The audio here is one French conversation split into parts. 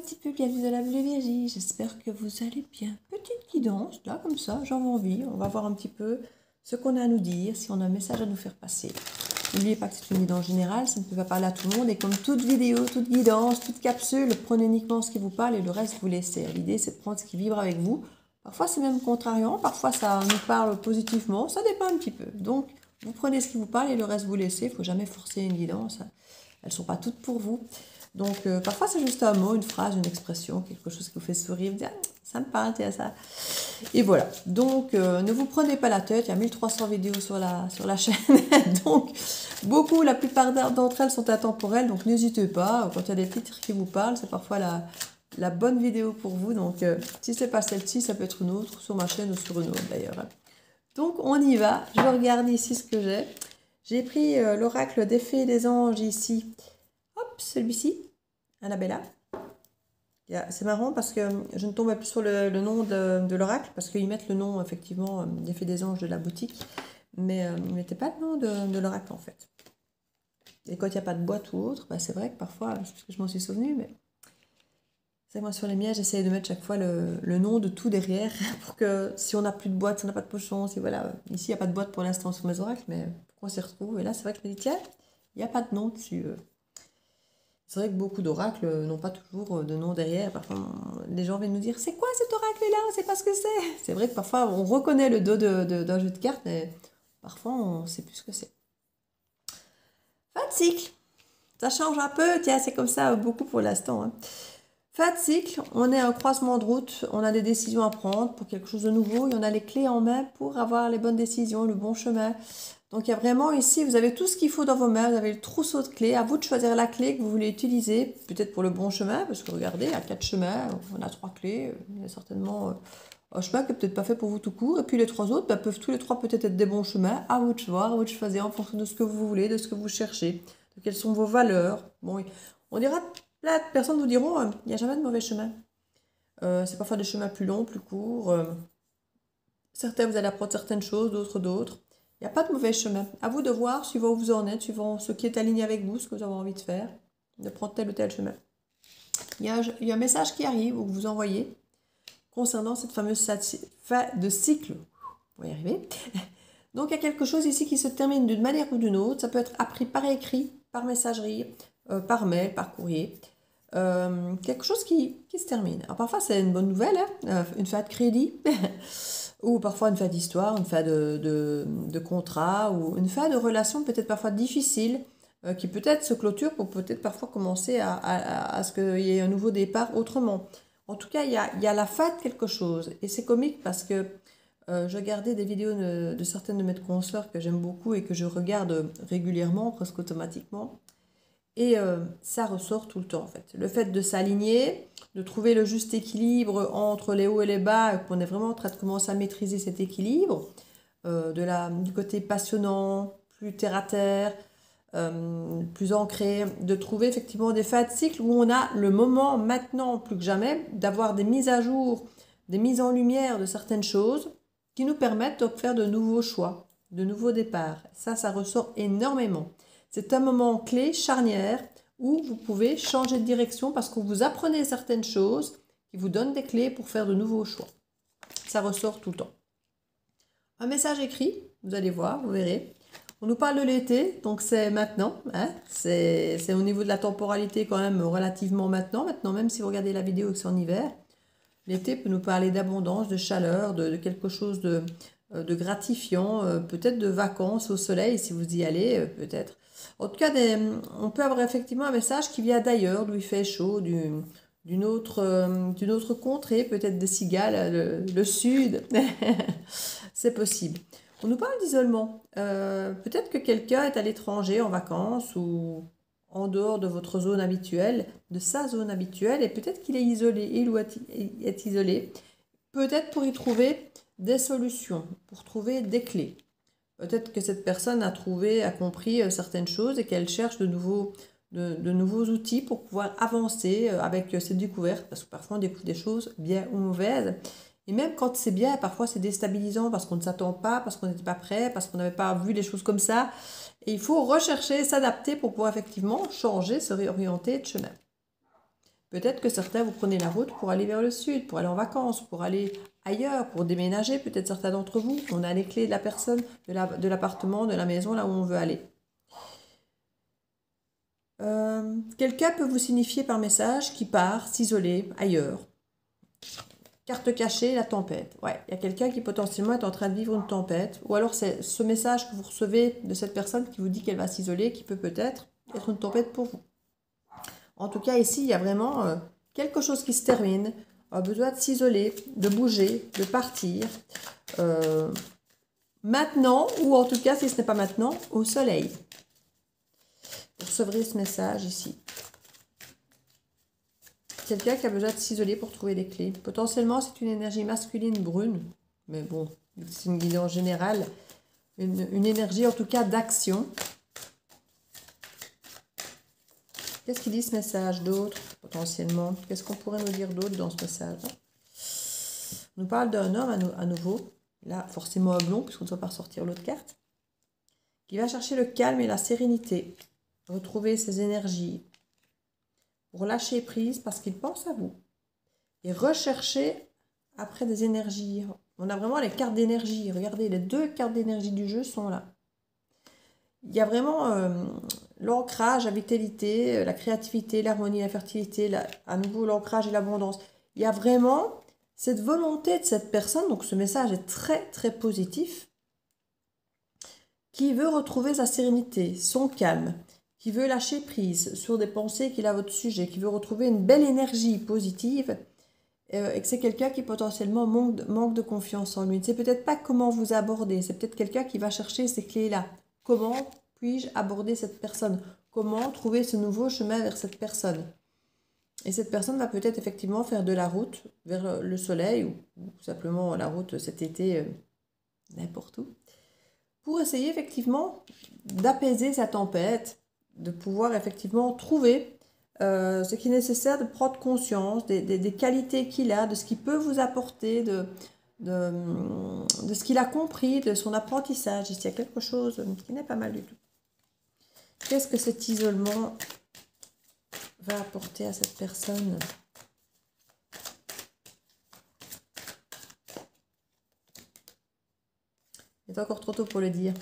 petit peu, bienvenue dans la Bulle Viergie, j'espère que vous allez bien. Petite guidance, là, comme ça, j'en ai envie, on va voir un petit peu ce qu'on a à nous dire, si on a un message à nous faire passer. N'oubliez pas que c'est une guidance générale, ça ne peut pas parler à tout le monde, et comme toute vidéo, toute guidance, toute capsule, prenez uniquement ce qui vous parle et le reste vous laissez. L'idée c'est de prendre ce qui vibre avec vous. Parfois c'est même contrariant, parfois ça nous parle positivement, ça dépend un petit peu. Donc vous prenez ce qui vous parle et le reste vous laissez, il ne faut jamais forcer une guidance, elles ne sont pas toutes pour vous. Donc, parfois, c'est juste un mot, une phrase, une expression, quelque chose qui vous fait sourire, vous dites, ah, ça me parle, tiens, ça. Et voilà. Donc, ne vous prenez pas la tête, il y a 1300 vidéos sur la chaîne. Donc, la plupart d'entre elles sont intemporelles, donc n'hésitez pas. Quand il y a des titres qui vous parlent, c'est parfois la bonne vidéo pour vous. Donc, si ce n'est pas celle-ci, ça peut être une autre, sur ma chaîne ou sur une autre d'ailleurs. Donc, on y va. Je regarde ici ce que j'ai. J'ai pris l'oracle des fées et des anges ici. Hop, celui-ci, Annabella. C'est marrant parce que je ne tombe plus sur le nom de l'oracle parce qu'ils mettent le nom, effectivement, des fées des anges de la boutique, mais ils ne mettaient pas le nom de l'oracle en fait. Et quand il n'y a pas de boîte ou autre, bah, c'est vrai que parfois, parce que je m'en suis souvenu, mais c'est moi sur les miens, j'essaye de mettre chaque fois le nom de tout derrière pour que si on n'a plus de boîte, si on n'a pas de pochon, si voilà, ici il n'y a pas de boîte pour l'instant sur mes oracles, mais pour qu'on s'y retrouve. Et là, c'est vrai que je me dis, tiens, il n'y a pas de nom dessus. C'est vrai que beaucoup d'oracles n'ont pas toujours de nom derrière. Parfois, les gens viennent nous dire, c'est quoi cet oracle-là? On ne sait pas ce que c'est. C'est vrai que parfois, on reconnaît le dos d'un jeu de cartes, mais parfois, on ne sait plus ce que c'est. Fin de cycle. Ça change un peu. Tiens, c'est comme ça beaucoup pour l'instant. Hein. Fin de cycle, on est à un croisement de route. On a des décisions à prendre pour quelque chose de nouveau. Et on a les clés en main pour avoir les bonnes décisions, le bon chemin. Donc, il y a vraiment ici, vous avez tout ce qu'il faut dans vos mains. Vous avez le trousseau de clés. À vous de choisir la clé que vous voulez utiliser. Peut-être pour le bon chemin, parce que regardez, il y a 4 chemins. On a 3 clés. Il y a certainement un chemin qui n'est peut-être pas fait pour vous tout court. Et puis les 3 autres, peuvent tous les 3 peut-être être des bons chemins. À vous de voir, à vous de choisir en fonction de ce que vous voulez, de ce que vous cherchez, de quelles sont vos valeurs. Bon, on dira, là, personnes vous diront, il n'y a jamais de mauvais chemin. C'est parfois des chemins plus longs, plus courts. Certains, vous allez apprendre certaines choses, d'autres. Il n'y a pas de mauvais chemin. À vous de voir, suivant où vous en êtes, suivant ce qui est aligné avec vous, ce que vous avez envie de faire, de prendre tel ou tel chemin. Il y a un message qui arrive, ou que vous envoyez, concernant cette fameuse fin de cycle. On va y arriver. Donc, il y a quelque chose ici qui se termine d'une manière ou d'une autre. Ça peut être appris par écrit, par messagerie, par mail, par courrier. Quelque chose qui se termine. Alors, parfois, c'est une bonne nouvelle, hein, une fin de crédit. Ou parfois une fin d'histoire, une fin de contrat, ou une fin de relation peut-être parfois difficile, qui peut-être se clôture pour peut-être parfois commencer à ce qu'il y ait un nouveau départ autrement. En tout cas, il y a la fin de quelque chose. Et c'est comique parce que je regardais des vidéos de certaines de mes consoeurs que j'aime beaucoup et que je regarde régulièrement, presque automatiquement. Et ça ressort tout le temps en fait. Le fait de s'aligner, de trouver le juste équilibre entre les hauts et les bas, qu'on est vraiment en train de commencer à maîtriser cet équilibre, du côté passionnant, plus terre à terre, plus ancré, de trouver effectivement des fins de cycle où on a le moment maintenant plus que jamais d'avoir des mises à jour, des mises en lumière de certaines choses qui nous permettent de faire de nouveaux choix, de nouveaux départs. Ça ressort énormément. C'est un moment clé, charnière, où vous pouvez changer de direction parce que vous apprenez certaines choses qui vous donnent des clés pour faire de nouveaux choix. Ça ressort tout le temps. Un message écrit, vous allez voir, vous verrez. On nous parle de l'été, donc c'est maintenant. Hein, c'est au niveau de la temporalité quand même relativement maintenant. Maintenant, même si vous regardez la vidéo que c'est en hiver, l'été peut nous parler d'abondance, de chaleur, de quelque chose de gratifiant, peut-être de vacances au soleil si vous y allez, peut-être. En tout cas, on peut avoir effectivement un message qui vient d'ailleurs, d'où il fait chaud, d'une autre contrée, peut-être des cigales, le sud. C'est possible. On nous parle d'isolement. Peut-être que quelqu'un est à l'étranger en vacances ou en dehors de votre zone habituelle, de sa zone habituelle, et peut-être qu'il est isolé, il ou est isolé. Peut-être pour y trouver des solutions, pour trouver des clés. Peut-être que cette personne a compris certaines choses et qu'elle cherche de nouveaux outils pour pouvoir avancer avec ses découvertes, parce que parfois on découvre des choses bien ou mauvaises. Et même quand c'est bien, parfois c'est déstabilisant parce qu'on ne s'attend pas, parce qu'on n'était pas prêt, parce qu'on n'avait pas vu les choses comme ça. Et il faut rechercher, s'adapter pour pouvoir effectivement changer, se réorienter de chemin. Peut-être que certains, vous prenez la route pour aller vers le sud, pour aller en vacances, pour aller ailleurs, pour déménager. Peut-être certains d'entre vous, on a les clés de la personne, de l'appartement, de la maison, là où on veut aller. Quelqu'un peut vous signifier par message qu'il part s'isoler ailleurs. Carte cachée, la tempête. Ouais, il y a quelqu'un qui potentiellement est en train de vivre une tempête. Ou alors c'est ce message que vous recevez de cette personne qui vous dit qu'elle va s'isoler, qui peut peut-être être une tempête pour vous. En tout cas, ici, il y a vraiment quelque chose qui se termine. On a besoin de s'isoler, de bouger, de partir. Maintenant, ou en tout cas, si ce n'est pas maintenant, au soleil. Vous recevrez ce message ici. Quelqu'un qui a besoin de s'isoler pour trouver des clés. Potentiellement, c'est une énergie masculine brune. Mais bon, c'est une guidance générale. Une énergie, en tout cas, d'action. Qu'est-ce qu'il dit ce message d'autre, potentiellement? Qu'est-ce qu'on pourrait nous dire d'autre dans ce message? On nous parle d'un homme à nouveau. Là, forcément un blond, puisqu'on ne doit pas ressortir l'autre carte. Qui va chercher le calme et la sérénité. Retrouver ses énergies. Pour lâcher prise parce qu'il pense à vous. Et rechercher après des énergies. On a vraiment les cartes d'énergie. Regardez, les deux cartes d'énergie du jeu sont là. Il y a vraiment l'ancrage, la vitalité, la créativité, l'harmonie, la fertilité, à nouveau l'ancrage et l'abondance. Il y a vraiment cette volonté de cette personne, donc ce message est très très positif, qui veut retrouver sa sérénité, son calme, qui veut lâcher prise sur des pensées qu'il a à votre sujet, qui veut retrouver une belle énergie positive, et que c'est quelqu'un qui potentiellement manque de confiance en lui. Ne sait peut-être pas comment vous aborder, c'est peut-être quelqu'un qui va chercher ces clés-là. Comment puis-je aborder cette personne? Comment trouver ce nouveau chemin vers cette personne? Et cette personne va peut-être effectivement faire de la route vers le soleil, ou simplement la route cet été, n'importe où, pour essayer effectivement d'apaiser sa tempête, de pouvoir effectivement trouver ce qui est nécessaire, de prendre conscience des qualités qu'il a, de ce qu'il peut vous apporter, de ce qu'il a compris, de son apprentissage. Ici, il y a quelque chose qui n'est pas mal du tout. Qu'est-ce que cet isolement va apporter à cette personne? Il est encore trop tôt pour le dire.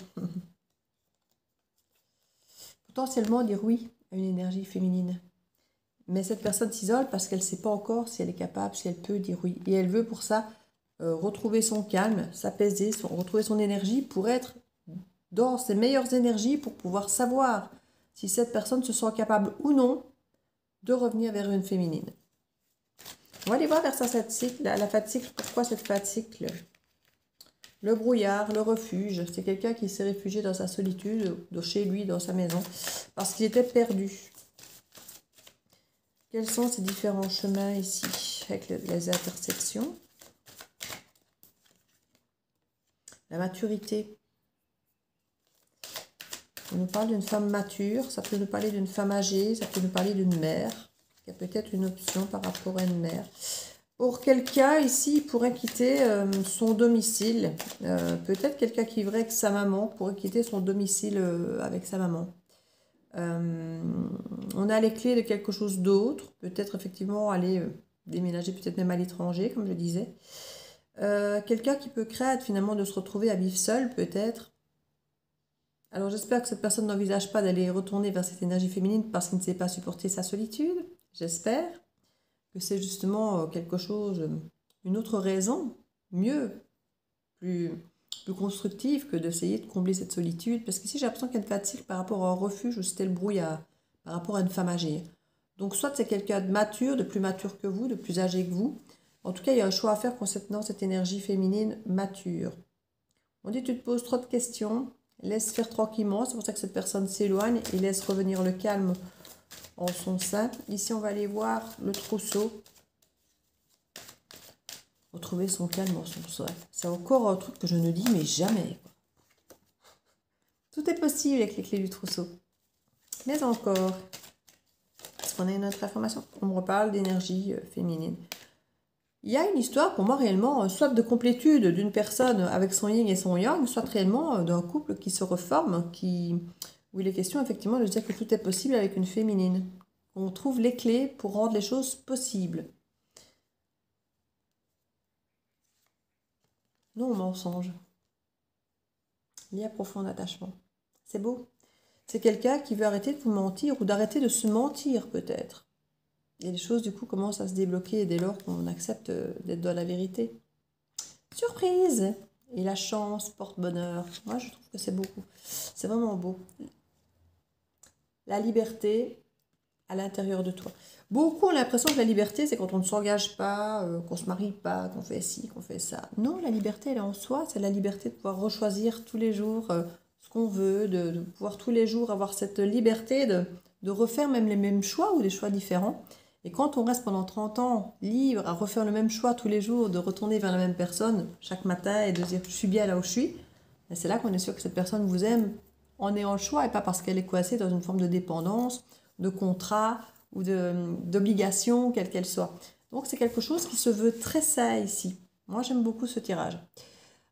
Potentiellement dire oui à une énergie féminine. Mais cette personne s'isole parce qu'elle ne sait pas encore si elle est capable, si elle peut dire oui. Et elle veut pour ça retrouver son calme, s'apaiser, retrouver son énergie pour être dans ses meilleures énergies, pour pouvoir savoir si cette personne se sent capable ou non de revenir vers une féminine. On va aller voir vers cette cycle, la fin de cycle. Pourquoi cette fin de cycle? Le brouillard, le refuge. C'est quelqu'un qui s'est réfugié dans sa solitude, de chez lui, dans sa maison, parce qu'il était perdu. Quels sont ces différents chemins ici, avec les intersections? La maturité. On nous parle d'une femme mature, ça peut nous parler d'une femme âgée, ça peut nous parler d'une mère. Il y a peut-être une option par rapport à une mère. Pour quelqu'un ici, il pourrait quitter son domicile. Peut-être quelqu'un qui vivrait avec sa maman pourrait quitter son domicile avec sa maman. On a les clés de quelque chose d'autre. Peut-être effectivement aller déménager, peut-être même à l'étranger, comme je disais. Quelqu'un qui peut craindre finalement de se retrouver à vivre seul, peut-être. Alors j'espère que cette personne n'envisage pas d'aller retourner vers cette énergie féminine parce qu'il ne sait pas supporter sa solitude. J'espère que c'est justement quelque chose, une autre raison, mieux, plus constructive que d'essayer de combler cette solitude. Parce qu'ici j'ai l'impression qu'il y a une fatigue par rapport à un refuge où c'était le brouillard, par rapport à une femme âgée. Donc soit c'est quelqu'un de mature, de plus mature que vous, de plus âgé que vous. En tout cas, il y a un choix à faire concernant cette énergie féminine mature. On dit tu te poses trop de questions. Laisse faire tranquillement, c'est pour ça que cette personne s'éloigne et laisse revenir le calme en son sein. Ici, on va aller voir le trousseau. Retrouver son calme en son sein. C'est encore un truc que je ne dis mais jamais. Tout est possible avec les clés du trousseau. Mais encore, est-ce qu'on a une autre information? On me reparle d'énergie féminine. Il y a une histoire pour moi réellement, soit de complétude d'une personne avec son yin et son yang, soit réellement d'un couple qui se reforme, où il est question effectivement de dire que tout est possible avec une féminine. qu'on trouve les clés pour rendre les choses possibles. Non, mensonge. Il y a profond attachement. C'est beau. C'est quelqu'un qui veut arrêter de vous mentir ou d'arrêter de se mentir peut-être. Et les choses du coup commencent à se débloquer dès lors qu'on accepte d'être dans la vérité. Surprise! Et la chance porte bonheur. Moi je trouve que c'est beaucoup. C'est vraiment beau. La liberté à l'intérieur de toi. Beaucoup ont l'impression que la liberté, c'est quand on ne s'engage pas, qu'on ne se marie pas, qu'on fait ci, qu'on fait ça. Non, la liberté, elle est en soi. C'est la liberté de pouvoir rechoisir tous les jours ce qu'on veut, de pouvoir tous les jours avoir cette liberté de refaire même les mêmes choix ou des choix différents. Et quand on reste pendant 30 ans libre à refaire le même choix tous les jours, de retourner vers la même personne chaque matin et de dire je suis bien là où je suis, c'est là qu'on est sûr que cette personne vous aime en ayant le choix et pas parce qu'elle est coincée dans une forme de dépendance, de contrat ou d'obligation, quelle qu'elle soit. Donc c'est quelque chose qui se veut très sain ici. Moi j'aime beaucoup ce tirage.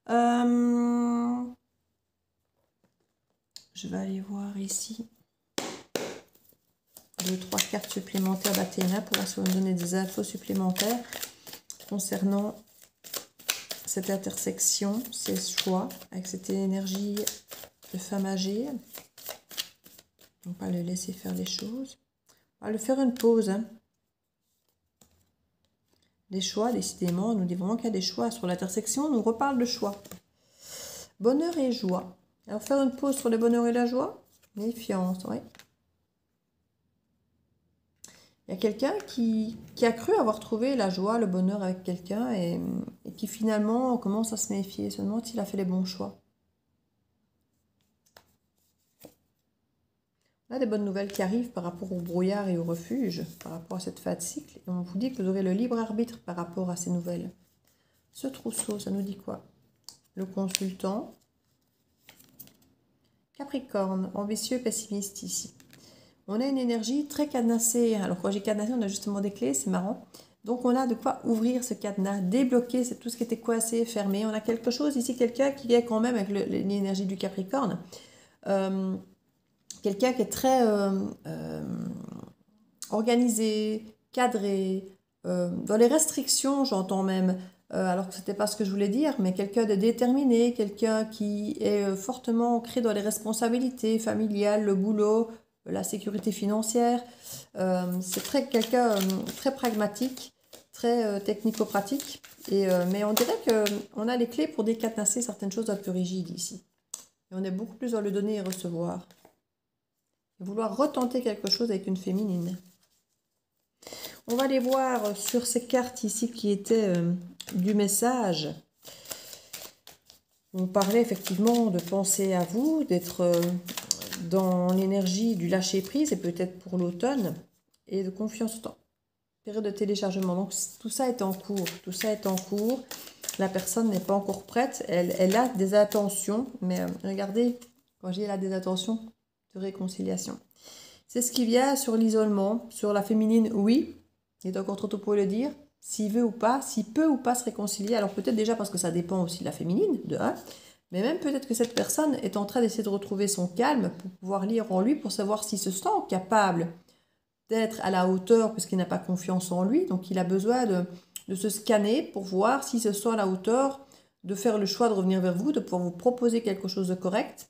Je vais aller voir ici 2-3 cartes supplémentaires d'Athéna pour voir si on me donner des infos supplémentaires concernant cette intersection, ces choix, avec cette énergie de femme âgée. On ne va pas le laisser faire les choses. On va le faire une pause. Hein. Les choix, décidément, on nous dit vraiment qu'il y a des choix. Sur l'intersection, on nous reparle de choix. Bonheur et joie. Alors, faire une pause sur le bonheur et la joie. Méfiance, oui. Il y a quelqu'un qui a cru avoir trouvé la joie, le bonheur avec quelqu'un et qui finalement commence à se méfier, se demande s'il a fait les bons choix. On a des bonnes nouvelles qui arrivent par rapport au brouillard et au refuge, par rapport à cette fin de cycle. Et on vous dit que vous aurez le libre arbitre par rapport à ces nouvelles. Ce trousseau, ça nous dit quoi? Le consultant. Capricorne, ambitieux, pessimiste ici. On a une énergie très cadenassée. Alors quand j'ai cadenassé, on a justement des clés, c'est marrant. Donc on a de quoi ouvrir ce cadenas, débloquer tout ce qui était coincé, fermé. On a quelque chose ici, quelqu'un qui est quand même avec l'énergie du Capricorne. Quelqu'un qui est très organisé, cadré, dans les restrictions, j'entends même, alors que ce n'était pas ce que je voulais dire, mais quelqu'un de déterminé, quelqu'un qui est fortement ancré dans les responsabilités familiales, le boulot, la sécurité financière. C'est quelqu'un très pragmatique, très technico-pratique, mais on dirait qu'on a les clés pour décadenasser certaines choses un peu rigides ici. Et on est beaucoup plus dans le donner et recevoir. Vouloir retenter quelque chose avec une féminine. On va aller voir sur ces cartes ici qui étaient du message. On parlait effectivement de penser à vous, d'être dans l'énergie du lâcher-prise et peut-être pour l'automne et de confiance au temps. Période de téléchargement. Donc tout ça est en cours. Tout ça est en cours. La personne n'est pas encore prête. Elle a des intentions. Mais regardez, quand j'ai là des intentions, de réconciliation. C'est ce qui vient sur l'isolement, sur la féminine, oui. Il est encore trop tôt pour le dire. S'il veut ou pas, s'il peut ou pas se réconcilier. Alors peut-être déjà parce que ça dépend aussi de la féminine, de un. Mais même peut-être que cette personne est en train d'essayer de retrouver son calme pour pouvoir lire en lui, pour savoir s'il se sent capable d'être à la hauteur, puisqu'il n'a pas confiance en lui. Donc il a besoin de se scanner pour voir s'il se sent à la hauteur, de faire le choix de revenir vers vous, de pouvoir vous proposer quelque chose de correct.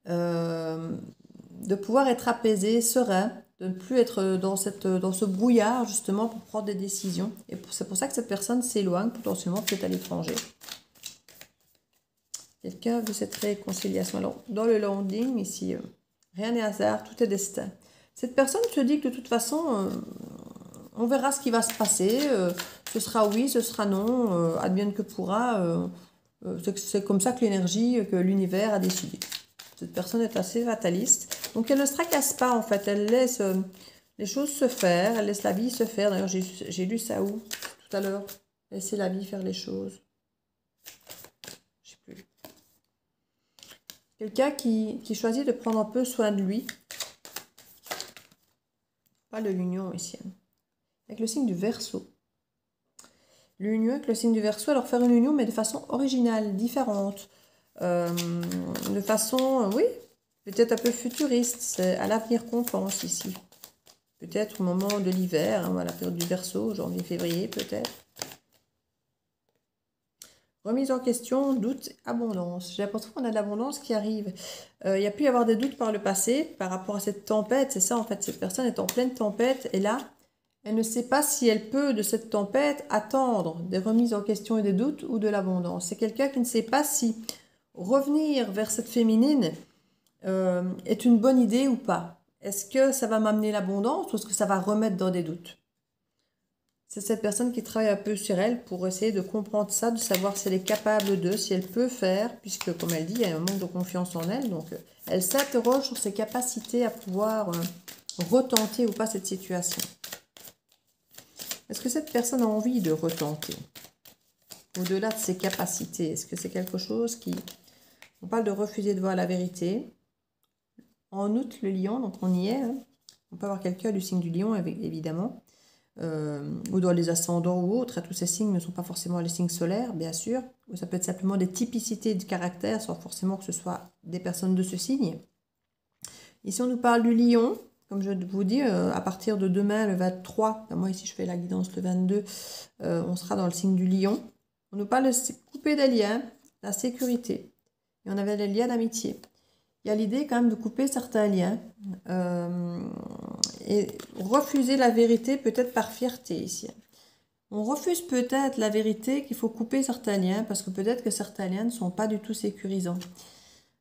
De pouvoir être apaisé, serein, de ne plus être dans ce brouillard justement pour prendre des décisions. Et c'est pour ça que cette personne s'éloigne potentiellement peut-être à l'étranger. Quelqu'un veut cette réconciliation. Alors, dans le landing, ici, rien n'est hasard, tout est destin. Cette personne se dit que de toute façon, on verra ce qui va se passer. Ce sera oui, ce sera non, advienne que pourra. C'est comme ça que l'énergie, que l'univers a décidé. Cette personne est assez fataliste. Donc, elle ne se tracasse pas, en fait. Elle laisse les choses se faire. Elle laisse la vie se faire. D'ailleurs, j'ai lu ça où tout à l'heure. Laisser la vie faire les choses. Je ne sais plus. Quelqu'un qui choisit de prendre un peu soin de lui. Pas de l'union ici. Avec le signe du Verseau. L'union avec le signe du Verseau. Alors, faire une union, mais de façon originale, différente. De façon, oui, peut-être un peu futuriste. C'est à l'avenir qu'on pense ici. peut-être au moment de l'hiver, hein, à la période du Verseau, janvier, février peut-être. Remise en question, doute, abondance. J'ai l'impression qu'on a de l'abondance qui arrive. Il y a pu y avoir des doutes par le passé par rapport à cette tempête. C'est ça en fait, cette personne est en pleine tempête et là, elle ne sait pas si elle peut de cette tempête attendre des remises en question et des doutes ou de l'abondance. C'est quelqu'un qui ne sait pas si revenir vers cette féminine est une bonne idée ou pas. Est-ce que ça va m'amener l'abondance ou est-ce que ça va remettre dans des doutes? C'est cette personne qui travaille un peu sur elle pour essayer de comprendre ça, de savoir si elle est capable de, si elle peut faire, puisque comme elle dit, il y a un manque de confiance en elle. Donc elle s'interroge sur ses capacités à pouvoir retenter ou pas cette situation. Est-ce que cette personne a envie de retenter? Au-delà de ses capacités, est-ce que c'est quelque chose qui... On parle de refuser de voir la vérité. En août, le lion, donc on y est. Hein. On peut avoir quelqu'un du signe du lion, évidemment. Ou dans les ascendants ou autres. Tous ces signes ne sont pas forcément les signes solaires, bien sûr. Ou ça peut être simplement des typicités de caractère, sans forcément que ce soit des personnes de ce signe. Ici, on nous parle du lion. Comme je vous dis, à partir de demain, le 23, moi ici je fais la guidance le 22, on sera dans le signe du lion. On nous parle de couper des liens, la sécurité. Et on avait les liens d'amitié. Il y a l'idée quand même de couper certains liens et refuser la vérité peut-être par fierté ici. On refuse peut-être la vérité qu'il faut couper certains liens parce que peut-être que certains liens ne sont pas du tout sécurisants.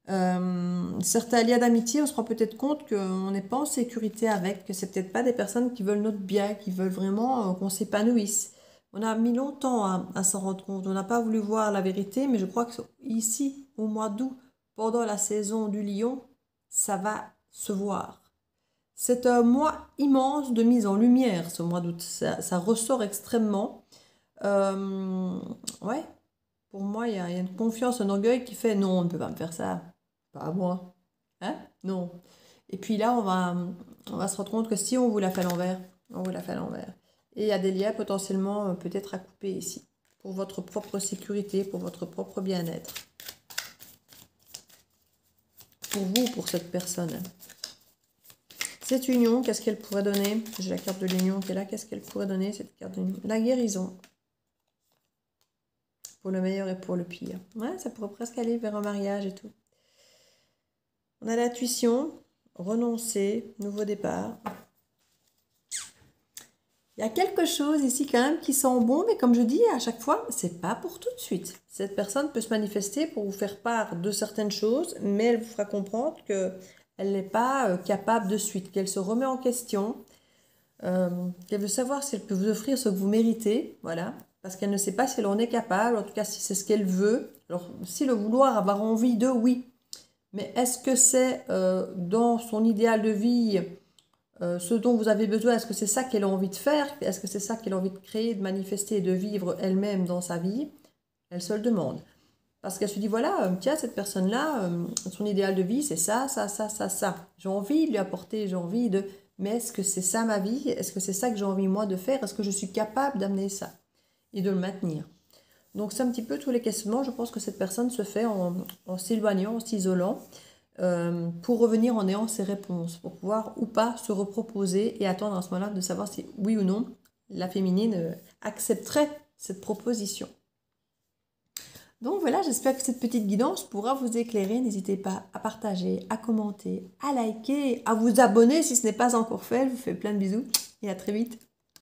Certains liens d'amitié, on se rend peut-être compte qu'on n'est pas en sécurité avec, que c'est peut-être pas des personnes qui veulent notre bien, qui veulent vraiment qu'on s'épanouisse. On a mis longtemps à s'en rendre compte, on n'a pas voulu voir la vérité, mais je crois que ici, au mois d'août, pendant la saison du lion, ça va se voir. C'est un mois immense de mise en lumière, ce mois d'août, ça ressort extrêmement. Ouais, pour moi, il y a une confiance, un orgueil qui fait non, on ne peut pas me faire ça. Pas à moi. Hein? Non. Et puis là, on va se rendre compte que si on vous la fait à l'envers, on vous la fait à l'envers. Et il y a des liens potentiellement peut-être à couper ici. Pour votre propre sécurité, pour votre propre bien-être. Pour vous, pour cette personne. Cette union, qu'est-ce qu'elle pourrait donner? J'ai la carte de l'union qui est là. Qu'est-ce qu'elle pourrait donner, cette carte de l'union? La guérison. Pour le meilleur et pour le pire. Ouais, ça pourrait presque aller vers un mariage et tout. On a l'intuition, renoncer, nouveau départ. Il y a quelque chose ici quand même qui sent bon, mais comme je dis à chaque fois, c'est pas pour tout de suite. Cette personne peut se manifester pour vous faire part de certaines choses, mais elle vous fera comprendre qu'elle n'est pas capable de suite, qu'elle se remet en question, qu'elle veut savoir si elle peut vous offrir ce que vous méritez, voilà, parce qu'elle ne sait pas si elle en est capable, en tout cas si c'est ce qu'elle veut. Alors, si le vouloir, avoir envie de, oui. Mais est-ce que c'est dans son idéal de vie, ce dont vous avez besoin, est-ce que c'est ça qu'elle a envie de faire? Est-ce que c'est ça qu'elle a envie de créer, de manifester et de vivre elle-même dans sa vie? Elle se le demande. Parce qu'elle se dit, voilà, tiens, cette personne-là, son idéal de vie, c'est ça, ça, ça, ça, ça. J'ai envie de lui apporter, j'ai envie de... Mais est-ce que c'est ça ma vie? Est-ce que c'est ça que j'ai envie moi de faire? Est-ce que je suis capable d'amener ça? Et de le maintenir. Donc c'est un petit peu tous les questionnements. Je pense que cette personne se fait en s'éloignant, en s'isolant, pour revenir en ayant ses réponses, pour pouvoir ou pas se reproposer et attendre à ce moment-là de savoir si oui ou non la féminine accepterait cette proposition. Donc voilà, j'espère que cette petite guidance pourra vous éclairer. N'hésitez pas à partager, à commenter, à liker, à vous abonner si ce n'est pas encore fait. Je vous fais plein de bisous et à très vite.